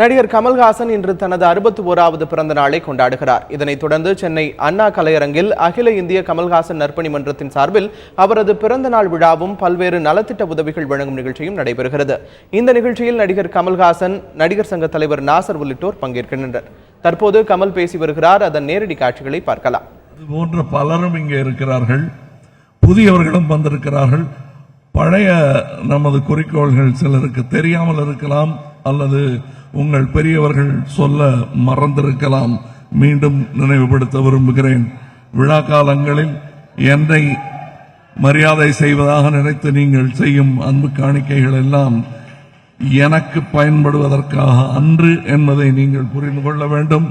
நடிகர் கமல்ஹாசன் இன்று தனது 61வது பிறந்த நாளை கொண்டாடுகிறார். இதனைத் தொடர்ந்து சென்னை அண்ணா கலையரங்கில் அகில இந்திய கமல்ஹாசன் நற்பணி மன்றத்தின் சார்பில் அவரது பிறந்த நாள் விழாவும் பல்வேறு நலத்திட்ட உதவிகள் வழங்கும் நிகழ்ச்சியும் நடைபெறுகிறது. இந்த நிகழ்ச்சியில் நடிகர் கமல்ஹாசன், நடிகர் சங்க தலைவர் நாசர் உள்ளிட்டோர் பங்கேற்கின்றனர். தற்போது கமல் பேசி வருகிறார். அதன் நேரடி காட்சிகளை பார்க்கலாம். இது போன்ற பலரும் இங்கே இருக்கிறார்கள், புதியவர்களும் வந்திருக்கிறார்கள். பழைய நமது குறிக்கோள்கள் சிலருக்கு தெரியாமல் இருக்கலாம், அல்லது உங்கள் பெரியவர்கள் சொல்ல மறந்திருக்கலாம். மீண்டும் நினைவுபடுத்த விரும்புகிறேன். விழா காலங்களில் என்னை மரியாதை செய்வதாக நினைத்து நீங்கள் செய்யும் அன்பு காணிக்கைகள் எல்லாம் எனக்கு பயன்படுவதற்காக அன்று என்பதை நீங்கள் புரிந்து கொள்ள வேண்டும்.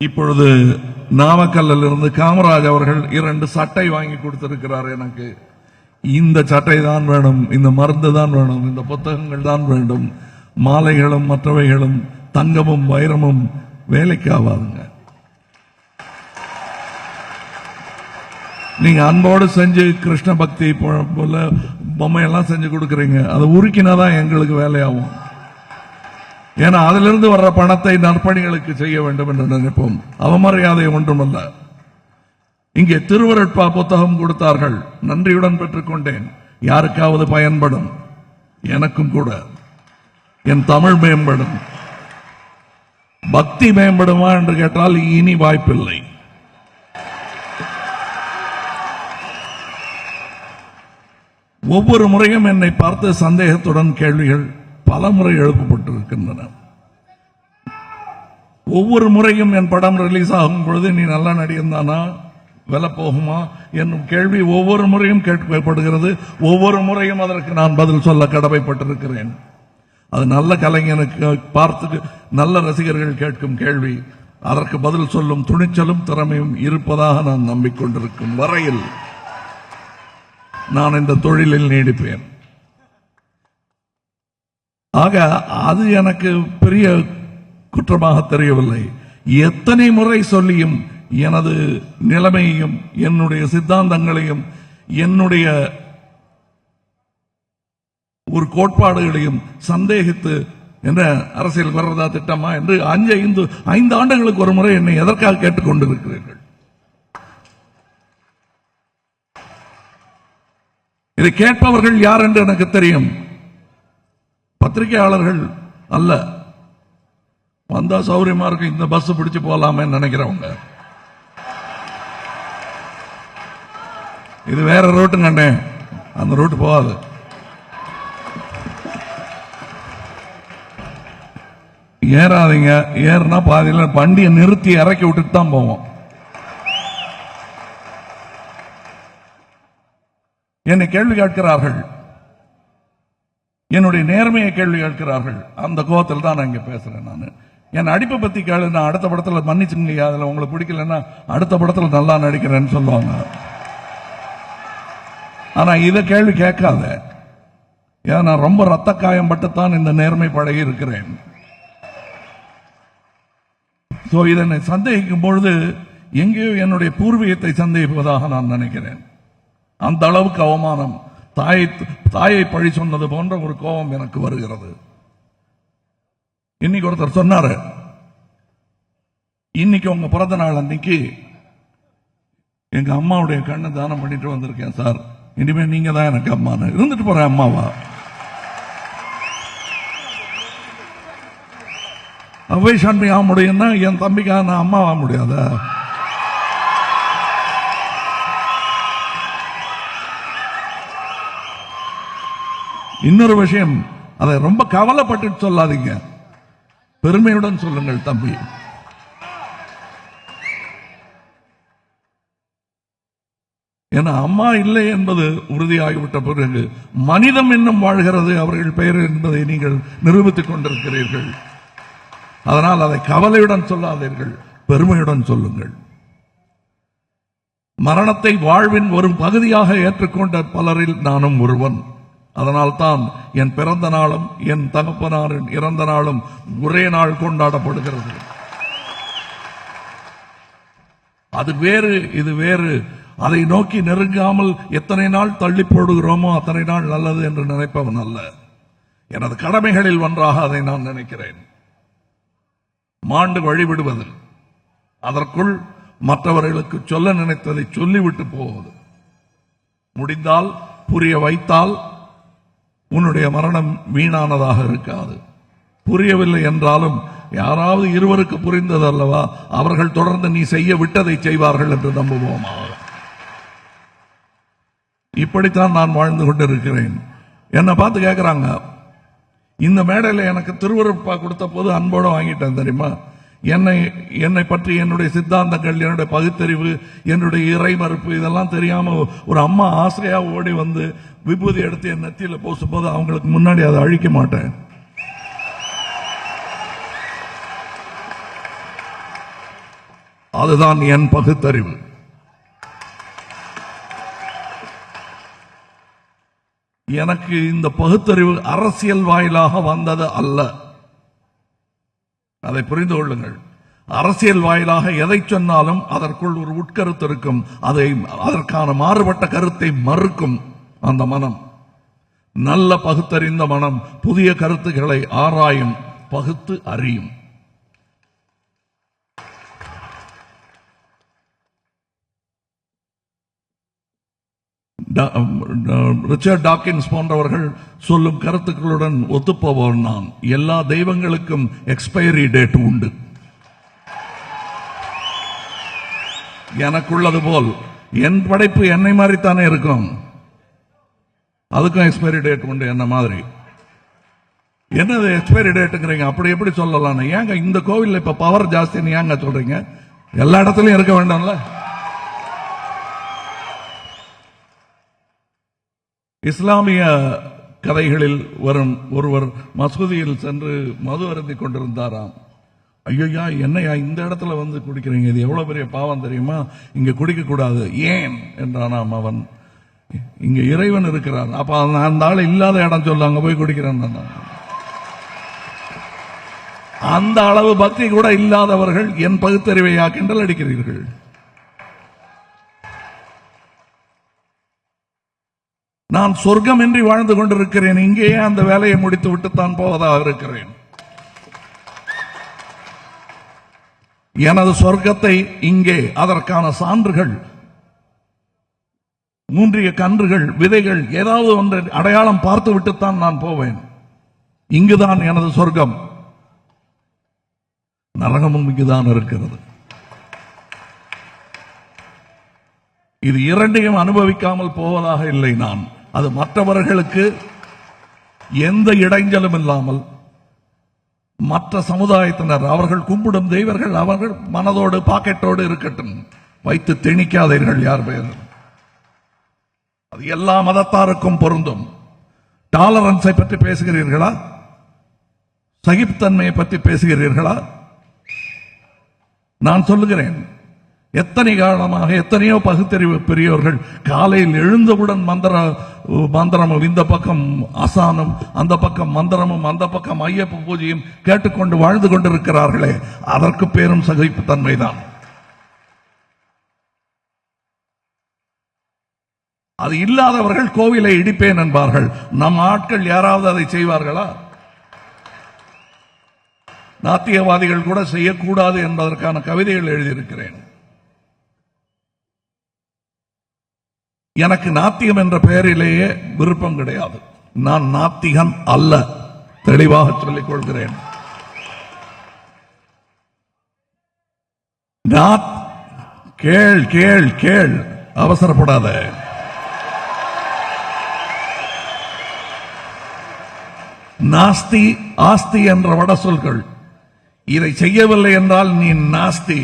இப்பொழுது நாமக்கல்லில் இருந்து காமராஜ் அவர்கள் 2 சட்டை வாங்கி கொடுத்திருக்கிறார். எனக்கு இந்த சட்டை தான் வேணும், இந்த மருந்து தான் வேணும், இந்த புத்தகங்கள் தான் வேண்டும். மாலைகளும் மற்றவைகளும் தங்கமும் வைரமும் வேலைக்கு ஆகாதுங்க. நீங்க அன்போடு செஞ்சு கிருஷ்ண பக்தி போல பொம்மையெல்லாம் செஞ்சு கொடுக்கறீங்க, அதை உருக்கினாதான் எங்களுக்கு வேலையாகும். ஏன்னா அதிலிருந்து வர்ற பணத்தை நற்பணிகளுக்கு செய்ய வேண்டும் என்று நினைப்போம். அவமரியாதை ஒன்றுமல்ல. இங்கே திருவருட்பா புத்தகம் கொடுத்தார்கள், நன்றியுடன் பெற்றுக்கொண்டேன். யாருக்காவது பயன்படும், எனக்கும் கூட. என் தமிழ் மேம்படும். பக்தி மேம்படுமா என்று கேட்டால் இனி வாய்ப்பில்லை. ஒவ்வொரு முறையும் என்னை பார்த்து சந்தேகத்துடன் கேள்விகள் பல முறை எழுப்பப்பட்டிருக்கின்றன. ஒவ்வொரு முறையும் என் படம் ரிலீஸ் ஆகும் பொழுது நீ நல்ல நடிகன் தானா, விலை போகுமா என்னும் கேள்வி ஒவ்வொரு முறையும் கேட்கப்படுகிறது. ஒவ்வொரு முறையும் அதற்கு நான் பதில் சொல்ல கடமைப்பட்டிருக்கிறேன். அது நல்ல கலைஞனுக்கு பார்த்து நல்ல ரசிகர்கள் கேட்கும் கேள்வி. அதற்கு பதில் சொல்லும் துணிச்சலும் திறமையும் இருப்பதாக நான் நம்பிக்கொண்டிருக்கும் வரையில் நான் இந்த தொழிலில் நீடிப்பேன். ஆக அது எனக்கு பெரிய குற்றமாக தெரியவில்லை. எத்தனை முறை சொல்லியும் எனது நிலைமையையும் என்னுடைய சித்தாந்தங்களையும் ஐயும் ஒரு கோட்பாடுகளையும் சந்தேகித்து என்ன அரசியல் வர்றதா திட்டமா என்று 5 ஆண்டுகளுக்கு ஒரு முறை என்னை எதற்காக கேட்டுக்கொண்டிருக்கிறீர்கள்? இதை கேட்பவர்கள் யார் என்று எனக்கு தெரியும். பத்திரிகையாளர்கள் அல்ல. வந்தா சௌரியமா இருக்கு, இந்த பஸ் பிடிச்சு போலாமே நினைக்கிறவங்க. இது வேற ரோட்டு கண்டே, அந்த ரோட்டு போகாது. ஏறாதீங்க. ஏறினா பாதியில வண்டியை நிறுத்தி இறக்கி விட்டுட்டு தான் போவோம். என்னை கேள்வி கேட்கிறார்கள், என்னுடைய நேர்மையை கேள்வி கேட்கிறார்கள். அந்த கோபத்தில் தான் நான் இங்க பேசுறேன். நான் என் அடிப்பை பத்தி கேளு, நான் அடுத்த படத்துல மன்னிச்சுங்க, அதுல உங்களுக்கு பிடிக்கலன்னா அடுத்த படத்துல நல்லா நடிக்கிறேன்னு சொல்லுவாங்க. ஆனா இத கேள்வி கேட்காத. ஏன்னா நான் ரொம்ப ரத்த காயம் பட்டுத்தான் இந்த நேர்மை பழகி இருக்கிறேன். இதனை சந்தேகிக்கும் பொழுது எங்கேயோ என்னுடைய பூர்வீகத்தை சந்தேகிப்பதாக நான் நினைக்கிறேன். அந்த அளவுக்கு அவமானம், தாயை பழி சொன்னது போன்ற ஒரு கோபம் எனக்கு வருகிறது. இன்னைக்கு ஒருத்தர் சொன்னாரு, இன்னைக்கு உங்க பிறந்த நாள் அன்னைக்கு எங்க அம்மாவுடைய கண்ணை தானம் பண்ணிட்டு வந்திருக்கேன் சார், இனிமே நீங்க தான் எனக்கு அம்மான்னு. இருந்துட்டு போறேன் அம்மாவா? அவை சாமி ஆக முடியும்னா என் தம்பிக்காக நான் அம்மா ஆக முடியாத? இன்னொரு விஷயம், அதை ரொம்ப கவலைப்பட்டு சொல்லாதீங்க, பெருமையுடன் சொல்லுங்கள் தம்பி. ஏன்னா அம்மா இல்லை என்பது உறுதியாகிவிட்ட பிறகு மனிதம் இன்னும் வாழ்கிறது அவர்கள் பெயர் என்பதை நீங்கள் நிரூபித்துக் கொண்டிருக்கிறீர்கள். அதனால் அதை கவலையுடன் சொல்லாதீர்கள், பெருமையுடன் சொல்லுங்கள். மரணத்தை வாழ்வின் ஒரு பகுதியாக ஏற்றுக்கொண்ட பலரில் நானும் ஒருவன். அதனால்தான் என் பிறந்த நாளும் என் தகப்பனாரின் இறந்த நாளும் ஒரே நாள் கொண்டாடப்படுகிறது. அது வேறு, இது வேறு. அதை நோக்கி நெருங்காமல் எத்தனை நாள் தள்ளி போடுகிறோமோ அத்தனை நாள் நல்லது என்று நினைப்பவன் அல்ல. எனது கடமைகளில் ஒன்றாக அதை நான் நினைக்கிறேன். மாண்டு வழிவிடுவது, அதற்குள் மற்றவர்களுக்கு சொல்ல நினைத்ததை சொல்லிவிட்டு போவது, முடிந்தால் புரிய வைத்தால் உன்னுடைய மரணம் வீணானதாக இருக்காது. புரியவில்லை என்றாலும் யாராவது இருவருக்கு புரிந்தது அல்லவா, அவர்கள் தொடர்ந்து நீ செய்ய விட்டதை செய்வார்கள் என்று நம்புவோமாக. இப்படித்தான் நான் வாழ்ந்து கொண்டிருக்கிறேன். என்னை பார்த்து கேட்கிறாங்க, இந்த மேடையில் எனக்கு திருவருட்பா கொடுத்த போது அன்போடு வாங்கிட்டேன் தெரியுமா? என்னை பற்றி என்னுடைய சித்தாந்தங்கள், என்னுடைய பகுத்தறிவு, என்னுடைய இறை மறுப்பு இதெல்லாம் தெரியாம ஒரு அம்மா ஆசையா ஓடி வந்து விபூதி எடுத்து என் நெத்தியில பூசும்போது அவங்களுக்கு முன்னாடி அதை அழிக்க மாட்டேன். அதுதான் என் பகுத்தறிவு. எனக்கு இந்த பகுத்தறிவு அரசியல் வாயிலாக வந்தது அல்ல, அதை புரிந்து கொள்ளுங்கள். அரசியல் வாயிலாக எதை சொன்னாலும் அதற்குள் ஒரு உட்கருத்து இருக்கும். அதற்கான மாறுபட்ட கருத்தை மறுக்கும் அந்த மனம். நல்ல பகுத்தறிந்த மனம் புதிய கருத்துக்களை ஆராயும், பகுத்து அறியும். ரிச்சர்ட் டாக்கின்ஸ் போன்றவர்கள் சொல்லும் கருத்துக்களுடன் ஒத்துப்போவர் நான். எல்லா தெய்வங்களுக்கும் எக்ஸ்பைரி டேட் உண்டு. எனக்குள்ளது போல் என் படைப்பு என்னை மாதிரி தானே இருக்கும், அதுக்கும் எக்ஸ்பைரி டேட் உண்டு. என்ன மாதிரி என்னது எக்ஸ்பைரி டேட்டுங்கிறீங்க? அப்படி எப்படி சொல்லலாம்? ஏங்க இந்த கோவில்ல இப்ப பவர் ஜாஸ்தின்னு ஏங்க சொல்றீங்க? எல்லா இடத்துலயும் இருக்க வேண்டாம்ல? இஸ்லாமிய கதைகளில் வரும் ஒருவர் மசூதியில் சென்று மது அருந்தி கொண்டிருந்தாராம். ஐயா, என்னையா இந்த இடத்துல வந்து குடிக்கிறீங்க? இது எவ்வளவு பெரிய பாவம் தெரியுமா? இங்க குடிக்க கூடாது. ஏன் என்றானாம் அவன். இங்க இறைவன் இருக்கிறார். அப்ப அந்த ஆள் இல்லாத இடம் சொல்ல அங்க போய் குடிக்கிறேன். அந்த அளவு பக்தி கூட இல்லாதவர்கள் என் பகுத்தறிவையா கிண்டல் அடிக்கிறீர்கள்? நான் சொர்க்கமின்றி வாழ்ந்து கொண்டிருக்கிறேன். இங்கேயே அந்த வேலையை முடித்து விட்டுத்தான் போவதாக இருக்கிறேன். எனது சொர்க்கத்தை இங்கே, அதற்கான சான்றுகள், மூன்றிய கன்றுகள், விதைகள், ஏதாவது ஒன்று அடையாளம் பார்த்து விட்டுத்தான் நான் போவேன். இங்குதான் எனது சொர்க்கம். நரகமும் இங்குதான் இருக்கிறது. இது இரண்டையும் அனுபவிக்காமல் போவதாக இல்லை நான். அது மற்றவர்களுக்கு எந்த இடைஞ்சலும் இல்லாமல், மற்ற சமுதாயத்தினர் அவர்கள் கும்பிடும் தெய்வர்கள் அவர்கள் மனதோடு பாக்கெட்டோடு இருக்கட்டும், வைத்து திணிக்காதீர்கள் யார் பேர். அது எல்லா மதத்தாருக்கும் பொருந்தும். டாலரன்ஸை பற்றி பேசுகிறீர்களா? சகிப்புத்தன்மையை பற்றி பேசுகிறீர்களா? நான் சொல்லுகிறேன், எத்தனை காலமாக எத்தனையோ பகுத்தறிவு பெரியவர்கள் காலையில் எழுந்தவுடன் மந்திரமும், இந்த பக்கம் அசானம், அந்த பக்கம் மந்திரமும், அந்த பக்கம் ஐயப்ப பூஜையும் கேட்டுக்கொண்டு வாழ்ந்து கொண்டிருக்கிறார்களே, அதற்கு பேரும் சகிப்புத்தன்மைதான். அது இல்லாதவர்கள் கோவிலை இடிப்பேன் என்பார்கள். நம் ஆட்கள் யாராவது அதை செய்வார்களா? நாத்தியவாதிகள் கூட செய்யக்கூடாது என்பதற்கான கவிதைகள் எழுதியிருக்கிறேன். எனக்கு நாத்தியம் என்ற பெயரிலேயே விருப்பம் கிடையாது. நான் நாத்திகன் அல்ல, தெளிவாக சொல்லிக் கொள்கிறேன். கேள் கேள் கேள், அவசரப்படாத. நாஸ்தி ஆஸ்தி என்ற வட சொற்கள். இதை செய்யவில்லை என்றால் நீ நாஸ்தி,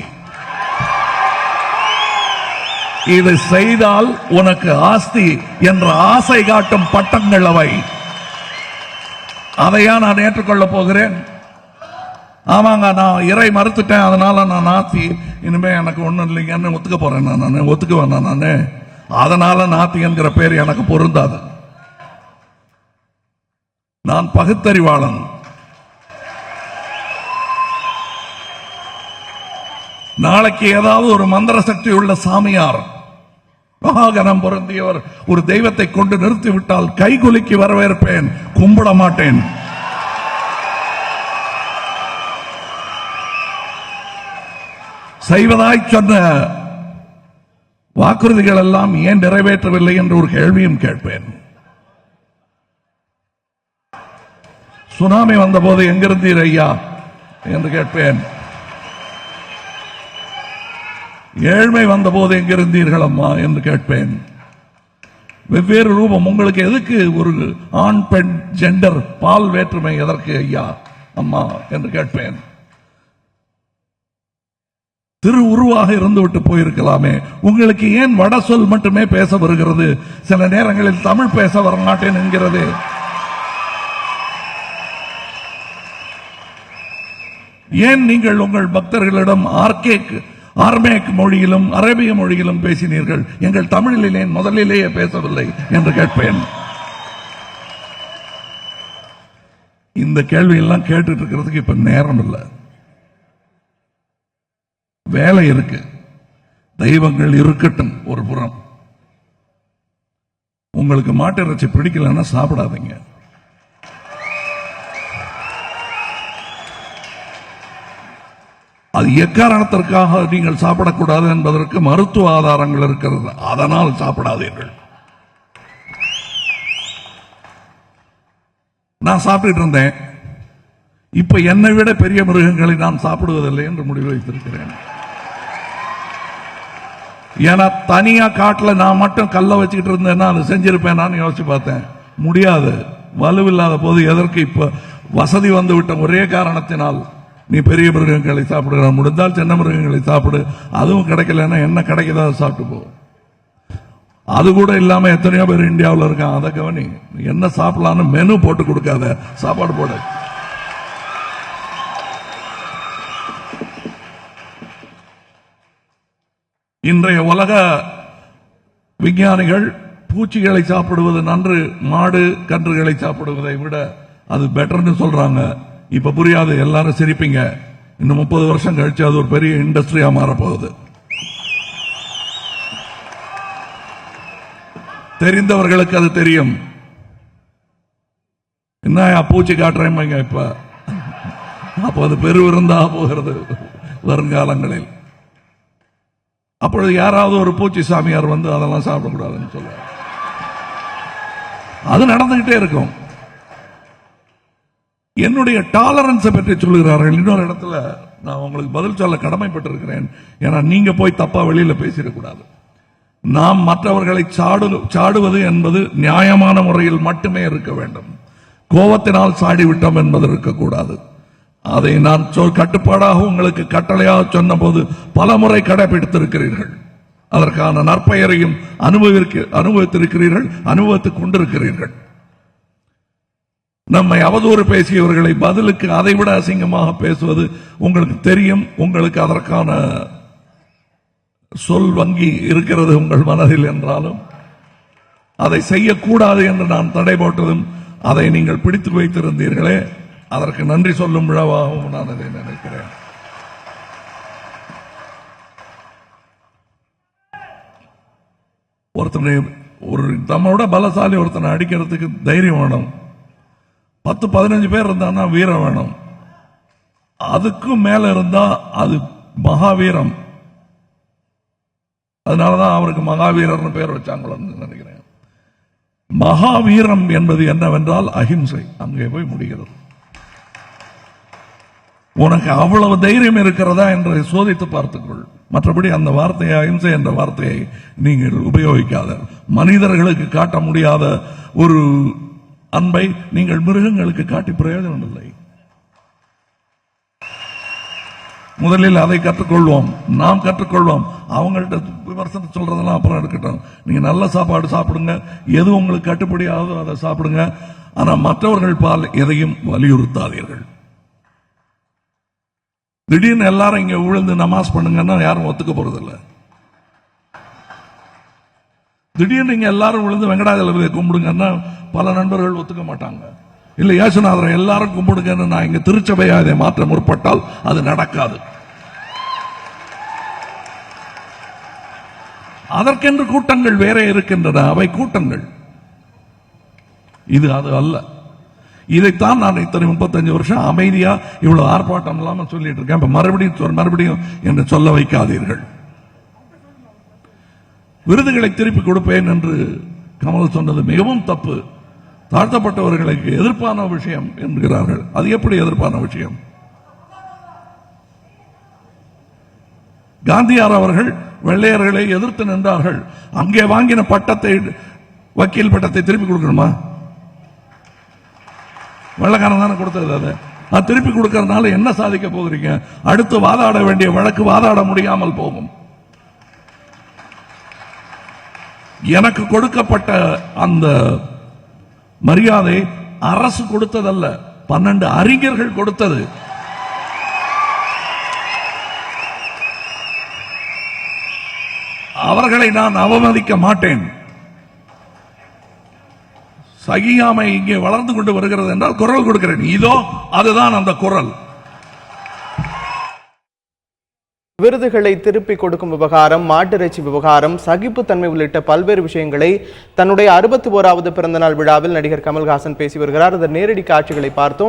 இதை செய்தால் உனக்கு ஆஸ்தி என்ற ஆசை காட்டும் பட்டங்கள் அவை. அதையா நான் ஏற்றுக்கொள்ள போகிறேன்? ஆமாங்க, நான் இறை மறுத்துட்டேன், அதனால நான் நாத்தி, இனிமே எனக்கு ஒண்ணும் இல்லைங்கன்னு ஒத்துக்க போறேன். நான் ஒத்துக்குவேன். நானு அதனால நாத்தி என்கிற பேர் எனக்கு பொருந்தாது. நான் பகுத்தறிவாளன். நாளைக்கு ஏதாவது ஒரு மந்திர சக்தி உள்ள சாமியார், மகாகணம் பொருந்தியவர் ஒரு தெய்வத்தை கொண்டு நிறுத்திவிட்டால் கைகுலுக்கி வரவேற்பேன், கும்பிட மாட்டேன். செய்வதாய் சொன்ன வாக்குறுதிகள் எல்லாம் ஏன் நிறைவேற்றவில்லை என்று ஒரு கேள்வியும் கேட்பேன். சுனாமி வந்தபோது எங்கிருந்தீர் ஐயா என்று கேட்பேன். ஏழ்மை வந்தபோது எங்கிருந்தீர்கள் அம்மா என்று கேட்பேன். வெவ்வேறு ரூபம். உங்களுக்கு எதுக்கு ஒரு ஆண் பெண் ஜெண்டர் பால் வேற்றுமை எதற்கு ஐயா அம்மா என்று கேட்பேன். திரு உருவாக இருந்துவிட்டு போயிருக்கலாமே. உங்களுக்கு ஏன் வட சொல் மட்டுமே பேச வருகிறது? சில நேரங்களில் தமிழ் பேச வரமாட்டேன் என்கிறது. ஏன் நீங்கள் உங்கள் பக்தர்களிடம் ஆர்மேக் மொழியிலும் அரேபிய மொழியிலும் பேசினீர்கள், எங்கள் தமிழிலே முதலிலேயே பேசவில்லை என்று கேட்பேன். இந்த கேள்வி எல்லாம் கேட்டுட்டு இருக்கிறதுக்கு இப்ப நேரம் இல்லை, வேலை இருக்கு. தெய்வங்கள் இருக்கட்டும் ஒரு புறம். உங்களுக்கு மாட்டு இறைச்சி பிடிக்கலன்னா சாப்பிடாதீங்க. அது எக்காரணத்திற்காக நீங்கள் சாப்பிடக்கூடாது என்பதற்கு மருத்துவ ஆதாரங்கள் இருக்கிறது. அதனால் சாப்பிடாதீர்கள். நான் சாப்பிட்டு இருந்தேன். இப்ப என்னை விட பெரிய மிருகங்களை நான் சாப்பிடுவதில்லை என்று முடிவு வைத்திருக்கிறேன். ஏன்னா தனியா காட்டுல நான் மட்டும் கல்ல வச்சுக்கிட்டு இருந்தேன்னா அது செஞ்சிருப்பேன். நான் யோசிச்சு பார்த்தேன், முடியாது. வலுவில்லாத போது எதற்கு இப்ப வசதி வந்து விட்ட ஒரே காரணத்தினால் நீ பெரிய மிருகங்களை சாப்பிடுற, முடிந்தால் சின்ன மிருகங்களை சாப்பிடு. அதுவும் கிடைக்கலன்னா என்ன கிடைக்குதோ அதை சாப்பிட்டு போ. அது கூட இல்லாம எத்தனையோ பேர் இந்தியாவில் இருக்கான். அதை கவனி. என்ன சாப்பிடலான்னு மெனு போட்டு கொடுக்காத, சாப்பாடு போடு. இன்றைய உலக விஞ்ஞானிகள் பூச்சிகளை சாப்பிடுவது நன்று, மாடு கன்றுகளை சாப்பிடுவதை விட அது பெட்டர்னு சொல்றாங்க. இப்ப புரியாது, எல்லாரும் சிரிப்பீங்க. இன்னும் 30 வருஷம் கழிச்சு அது ஒரு பெரிய இண்டஸ்ட்ரியா மாறப்போகுது. தெரிந்தவர்களுக்கு அது தெரியும். என்ன பூச்சி காட்டுறேன் இப்ப, அப்ப அது பெருவிருந்தா போகிறது வருங்காலங்களில். அப்பொழுது யாராவது ஒரு பூச்சி சாமியார் வந்து அதெல்லாம் சாப்பிடக்கூடாதுன்னு சொல்ல, அது நடந்துகிட்டே இருக்கும். என்னுடைய டாலரன்ஸை பற்றி சொல்லுகிறார்கள். இன்னொரு இடத்துல நான் உங்களுக்கு பதில் சொல்ல கடமைப்பட்டிருக்கிறேன். ஏன்னா நீங்க போய் தப்பா வெளியில பேசிடக்கூடாது. நாம் மற்றவர்களை சாடுவது என்பது நியாயமான முறையில் மட்டுமே இருக்க வேண்டும். கோபத்தினால் சாடிவிட்டோம் என்பது இருக்கக்கூடாது. அதை நான் கட்டுப்பாடாக உங்களுக்கு கட்டளையாக சொன்ன போது பல முறை கடைபிடித்திருக்கிறீர்கள். அதற்கான நற்பெயரையும் அனுபவித்திருக்கிறீர்கள், அனுபவித்துக் கொண்டிருக்கிறீர்கள். நம்மை அவதூறு பேசியவர்களை பதிலுக்கு அதைவிட அசிங்கமாக பேசுவது உங்களுக்கு தெரியும். உங்களுக்கு அதற்கான சொல் வங்கி இருக்கிறது உங்கள் மனதில். என்றாலும் அதை செய்யக்கூடாது என்று நான் தடை போட்டதும் அதை நீங்கள் பிடித்து வைத்திருந்தீர்களே, அதற்கு நன்றி சொல்லும் விழாவாகவும் நான் அதை நினைக்கிறேன். ஒருத்தனை ஒரு நம்மளோட பலசாலி ஒருத்தனை அடிக்கிறதுக்கு தைரியம் வேணும். 10-15 பேர் இருந்தான்னா வீரம் வேணும். அதுக்கும் மேல இருந்தா அது மகாவீரம். அதனாலதான் அவருக்கு மகாவீரர்னு பேர் வச்சாங்களோன்னு நினைக்கிறேன். மகாவீரம் என்பது என்னவென்றால் அஹிம்சை. அங்கே போய் முடிகிறது. உனக்கு அவ்வளவு தைரியம் இருக்கிறதா என்று சோதித்து பார்த்துக்கொள். மற்றபடி அந்த வார்த்தையை, அஹிம்சை என்ற வார்த்தையை நீங்கள் உபயோகிக்காத. மனிதர்களுக்கு காட்ட முடியாத ஒரு அன்பை நீங்கள் மிருகங்களுக்கு காட்டி பிரயோஜனம் இல்லை. முதலில் அதை கற்றுக்கொள்வோம், நாம் கற்றுக்கொள்வோம். அவங்கள்ட்ட விமர்சனம் சொல்றதெல்லாம் அப்புறம் இருக்கட்டும். நீங்க நல்ல சாப்பாடு சாப்பிடுங்க, எது உங்களுக்கு கட்டுப்படி ஆகுதோ அதை சாப்பிடுங்க. ஆனா மற்றவர்கள் பால் எதையும் வலியுறுத்தாதீர்கள். திடீர்னு எல்லாரும் இங்க விழுந்து நமாஸ் பண்ணுங்கன்னா யாரும் ஒத்துக்க போறதில்லை. திடீர்னு இங்க எல்லாரும் விழுந்து வெங்கடாஜலபதியை கும்பிடுங்கன்னா பல நண்பர்கள் ஒத்துக்க மாட்டாங்க. இல்ல இயேசுநாதரை எல்லாரும் கும்பிடுங்கன்னு நான் இங்க திருச்சபையா இதை மாற்ற முற்பட்டால் அது நடக்காது. அதற்கென்று கூட்டங்கள் வேற இருக்கின்றன. அவை கூட்டங்கள், இது அது அல்ல. இதைத்தான் நான் இத்தனை 35 வருஷம் அமைதியா இவ்வளவு ஆர்ப்பாட்டம் இல்லாம சொல்லிட்டு இருக்கேன். இப்ப மறுபடியும் என்று சொல்ல வைக்காதீர்கள். விருதுகளை திருப்பி கொடுப்பேன் என்று கமல் சொன்னது மிகவும் தப்பு. தாழ்த்தப்பட்டவர்களுக்கு எதிர்ப்பான விஷயம் என்கிறார்கள். அது எப்படி எதிர்ப்பான விஷயம்? காந்தியார் அவர்கள் வெள்ளையர்களை எதிர்த்து நின்றார்கள். அங்கே வாங்கின பட்டத்தை, வக்கீல் பட்டத்தை திருப்பி கொடுக்கணுமா? வெள்ளக்காரன் தானே கொடுத்தது. அது திருப்பி கொடுக்கறதுனால என்ன சாதிக்க போகிறீங்க? அடுத்து வாதாட வேண்டிய வழக்கு வாதாட முடியாமல் போகும். எனக்கு கொடுக்கப்பட்ட அந்த மரியாதை அரசு கொடுத்ததல்ல, 12 அறிஞர்கள் கொடுத்தது. அவர்களை நான் அவமதிக்க மாட்டேன். சகியாமை இங்கே வளர்ந்து கொண்டு வருகிறது என்றால் குரல் கொடுக்கிறேன். இதோ அதுதான் அந்த குரல். விருதுகளை திருப்பிக் கொடுக்கும் விவகாரம், மாட்டிறைச்சி விவகாரம், சகிப்புத்தன்மை உள்ளிட்ட பல்வேறு விஷயங்களை தன்னுடைய 61வது பிறந்தநாள் விழாவில் நடிகர் கமல்ஹாசன் பேசி வருகிறார். அந்த நேரடி காட்சிகளை பார்த்தோம்.